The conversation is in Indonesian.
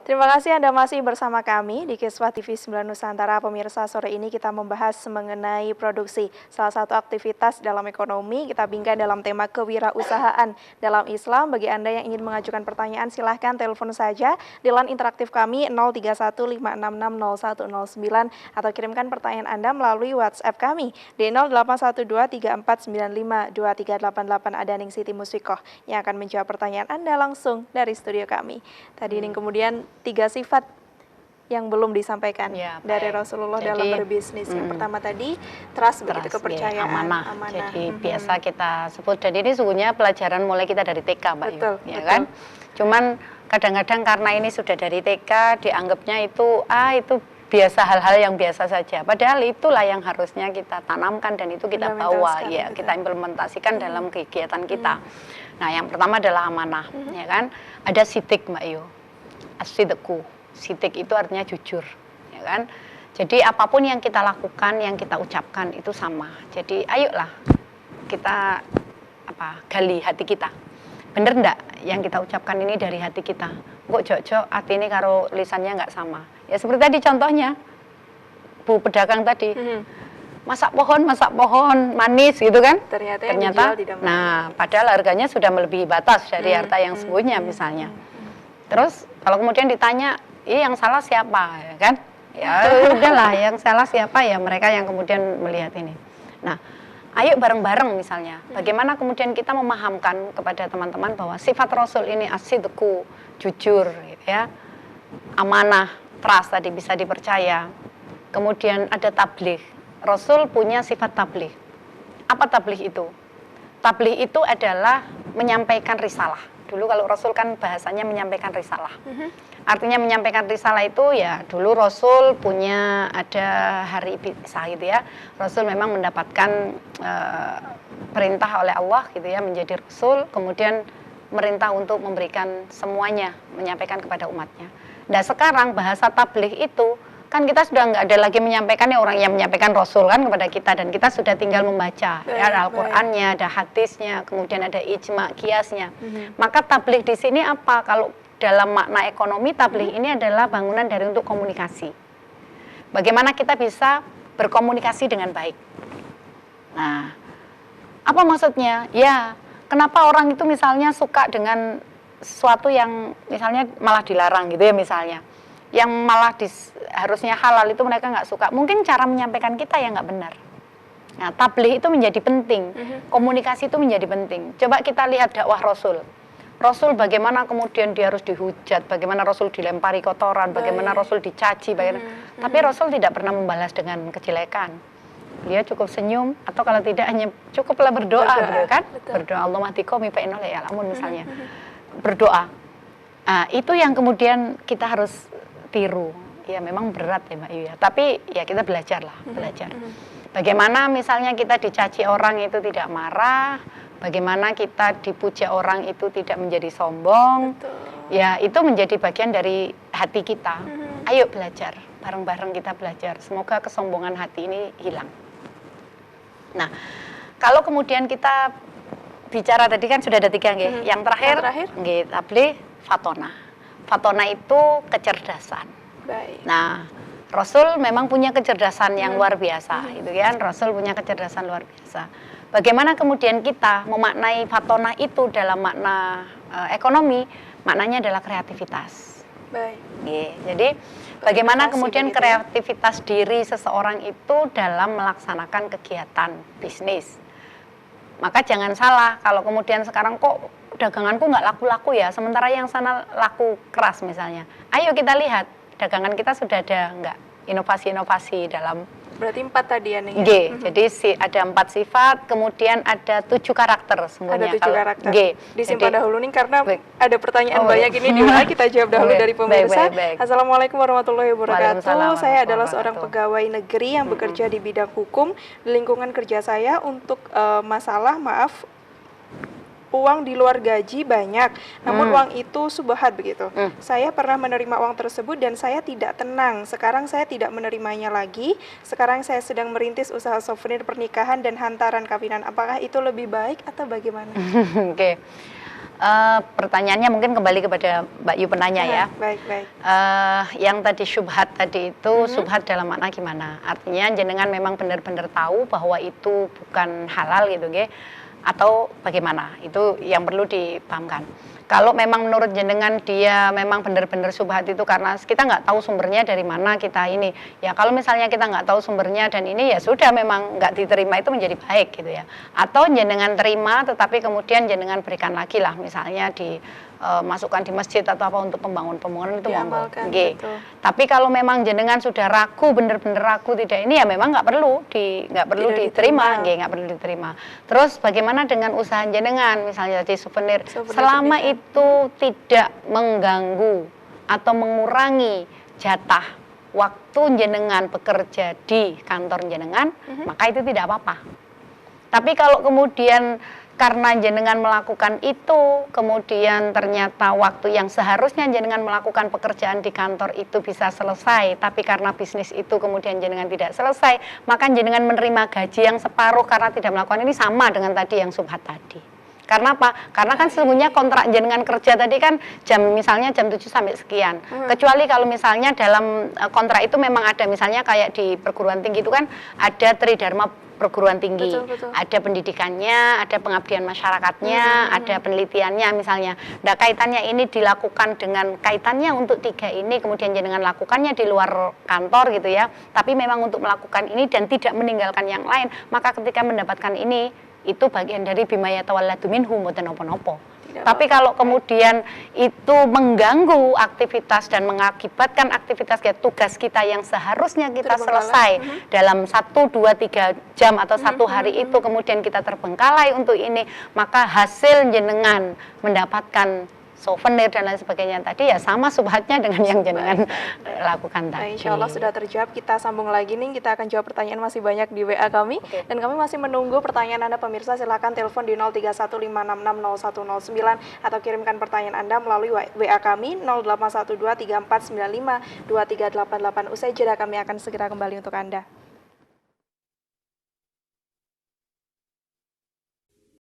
Terima kasih Anda masih bersama kami di Kiswah TV 9 Nusantara. Pemirsa, sore ini kita membahas mengenai produksi. Salah satu aktivitas dalam ekonomi, kita bincang dalam tema kewirausahaan dalam Islam. Bagi Anda yang ingin mengajukan pertanyaan, silahkan telepon saja di line interaktif kami 0315660109 atau kirimkan pertanyaan Anda melalui WhatsApp kami di 081234952388. Ada Ning Siti Musfikoh yang akan menjawab pertanyaan Anda langsung dari studio kami. Tadi Ning kemudian 3 sifat yang belum disampaikan dari Rasulullah dalam berbisnis. Yang pertama tadi trust begitu, kepercayaan, amanah. Jadi biasa kita sebut, dan ini sungguhnya pelajaran mulai kita dari TK, Mbak Yu, ya kan? Cuman kadang-kadang karena ini sudah dari TK dianggapnya itu biasa, hal-hal yang biasa saja. Padahal itulah yang harusnya kita tanamkan dan itu kita bawa, ya, kita implementasikan dalam kegiatan kita. Nah, yang pertama adalah amanah, ya kan? Ada sidik, Mbak Yu. As-sidqu. Sidik itu artinya jujur, ya kan? Jadi apapun yang kita lakukan, yang kita ucapkan itu sama. Jadi ayolah kita gali hati kita. Bener ndak yang kita ucapkan ini dari hati kita? Kok jok-jok hati ini karo lisannya nggak sama? Ya seperti tadi contohnya Bu pedagang tadi. Masak pohon manis gitu kan? Ternyata nah, padahal harganya sudah melebihi batas dari harta yang sesungguhnya misalnya. Terus kalau kemudian ditanya, yang salah siapa, ya kan? Ya udahlah, yang salah siapa, ya mereka yang kemudian melihat ini. Nah, ayo bareng-bareng misalnya, bagaimana kemudian kita memahamkan kepada teman-teman bahwa sifat Rasul ini as-sidqu, jujur, gitu ya, amanah, trust tadi, bisa dipercaya. Kemudian ada tabligh. Rasul punya sifat tabligh. Apa tabligh itu? Tabligh itu adalah menyampaikan risalah. Dulu kalau Rasul kan bahasanya menyampaikan risalah. Artinya menyampaikan risalah itu ya dulu Rasul punya ada hari pisah gitu ya. Rasul memang mendapatkan perintah oleh Allah gitu ya menjadi Rasul. Kemudian merintah untuk memberikan semuanya, menyampaikan kepada umatnya. Nah sekarang bahasa tabligh itu kan kita sudah nggak ada lagi menyampaikan orang yang menyampaikan Rasul kan kepada kita, dan kita sudah tinggal membaca ada Al-Qur'annya, ada hadisnya, kemudian ada ijma, kiasnya. Maka tabligh di sini apa? Kalau dalam makna ekonomi, tabligh ini adalah bangunan dari untuk komunikasi. Bagaimana kita bisa berkomunikasi dengan baik. Nah, apa maksudnya? Ya, kenapa orang itu misalnya suka dengan sesuatu yang misalnya malah dilarang gitu ya misalnya. Yang malah harusnya halal itu mereka nggak suka. Mungkin cara menyampaikan kita yang nggak benar. Nah, tabligh itu menjadi penting. Komunikasi itu menjadi penting. Coba kita lihat dakwah Rasul. Rasul bagaimana kemudian dia harus dihujat, bagaimana Rasul dilempari kotoran, bagaimana Rasul dicaci, tapi Rasul tidak pernah membalas dengan kejelekan. Dia cukup senyum, atau kalau tidak hanya cukuplah berdoa. Kan? Berdoa Allahumma hdiqomi fa innahum la ya'lamun misalnya. Berdoa. Nah, itu yang kemudian kita harus tiru. Ya memang berat ya Mbak Yu ya, tapi ya kita belajar. Bagaimana misalnya kita dicaci orang itu tidak marah, bagaimana kita dipuja orang itu tidak menjadi sombong. Ya itu menjadi bagian dari hati kita. Ayo belajar, bareng-bareng kita belajar. Semoga kesombongan hati ini hilang. Nah, kalau kemudian kita bicara tadi kan sudah ada 3 nggih. Yang terakhir nggih tabligh fatona. Fatona itu kecerdasan. Nah, Rasul memang punya kecerdasan yang luar biasa, gitu kan? Rasul punya kecerdasan luar biasa. Bagaimana kemudian kita memaknai fatona itu dalam makna ekonomi? Maknanya adalah kreativitas. Jadi, bagaimana kemudian kreativitas diri seseorang itu dalam melaksanakan kegiatan bisnis? Maka jangan salah kalau kemudian sekarang kok daganganku nggak laku-laku ya, sementara yang sana laku keras misalnya. Ayo kita lihat, dagangan kita sudah ada nggak inovasi-inovasi dalam. Berarti 4 tadi ya nih. Jadi ada 4 sifat, kemudian ada 7 karakter sebenarnya. Ada 7 karakter. Disimpan dahulu nih karena ada pertanyaan banyak ini di mana kita jawab dahulu dari pemirsa. Assalamualaikum warahmatullahi wabarakatuh. Saya adalah seorang pegawai negeri yang bekerja di bidang hukum. Di lingkungan kerja saya untuk uang di luar gaji banyak, namun uang itu subhat begitu. Saya pernah menerima uang tersebut dan saya tidak tenang. Sekarang saya tidak menerimanya lagi. Sekarang saya sedang merintis usaha souvenir pernikahan dan hantaran kawinan. Apakah itu lebih baik atau bagaimana? Pertanyaannya mungkin kembali kepada Mbak Yu penanya ya. Baik. Yang tadi syubhat tadi itu syubhat dalam makna gimana? Artinya jenengan memang benar-benar tahu bahwa itu bukan halal gitu, nggih? Atau bagaimana? Itu yang perlu dipahamkan. Kalau memang menurut jenengan dia memang benar-benar syubhat itu karena kita nggak tahu sumbernya dari mana kita ini. Ya kalau misalnya kita nggak tahu sumbernya dan ini ya sudah memang nggak diterima itu menjadi baik gitu ya. Atau jenengan terima tetapi kemudian jenengan berikan lagi lah misalnya di masukkan di masjid atau apa untuk pembangunan itu monggo. Tapi kalau memang jenengan sudah ragu benar-benar ragu tidak ini ya memang nggak perlu diterima. Nggak perlu diterima. Terus bagaimana dengan usaha jenengan misalnya di souvenir selama itu tidak mengganggu atau mengurangi jatah waktu jenengan bekerja di kantor jenengan, maka itu tidak apa-apa. Tapi kalau kemudian karena jenengan melakukan itu, kemudian ternyata waktu yang seharusnya jenengan melakukan pekerjaan di kantor itu bisa selesai, tapi karena bisnis itu kemudian jenengan tidak selesai, maka jenengan menerima gaji yang separuh karena tidak melakukan ini sama dengan tadi yang subhat tadi. Karena apa? Karena kan sesungguhnya kontrak jenengan kerja tadi kan misalnya jam 7 sampai sekian. Kecuali kalau misalnya dalam kontrak itu memang ada misalnya kayak di perguruan tinggi itu kan ada tridharma perguruan tinggi, ada pendidikannya, ada pengabdian masyarakatnya, ada penelitiannya misalnya. Nah kaitannya ini dilakukan dengan kaitannya untuk 3 ini, kemudian jenengan lakukannya di luar kantor gitu ya. Tapi memang untuk melakukan ini dan tidak meninggalkan yang lain, maka ketika mendapatkan ini itu bagian dari bima yatawalladu minhu mboten napa-napa. Tapi kalau kemudian itu mengganggu aktivitas dan mengakibatkan aktivitas tugas kita yang seharusnya kita selesai dalam 1, 2, 3 jam atau 1 hari itu kemudian kita terbengkalai untuk ini, maka hasil jenengan mendapatkan souvenir dan lain sebagainya tadi ya sama subhatnya dengan yang jenengan lakukan tadi. Insya Allah sudah terjawab. Kita sambung lagi nih, kita akan jawab pertanyaan masih banyak di WA kami. Dan kami masih menunggu pertanyaan Anda pemirsa, silakan telepon di 0315660109 atau kirimkan pertanyaan Anda melalui WA kami 081234952388. Usai jeda kami akan segera kembali untuk Anda.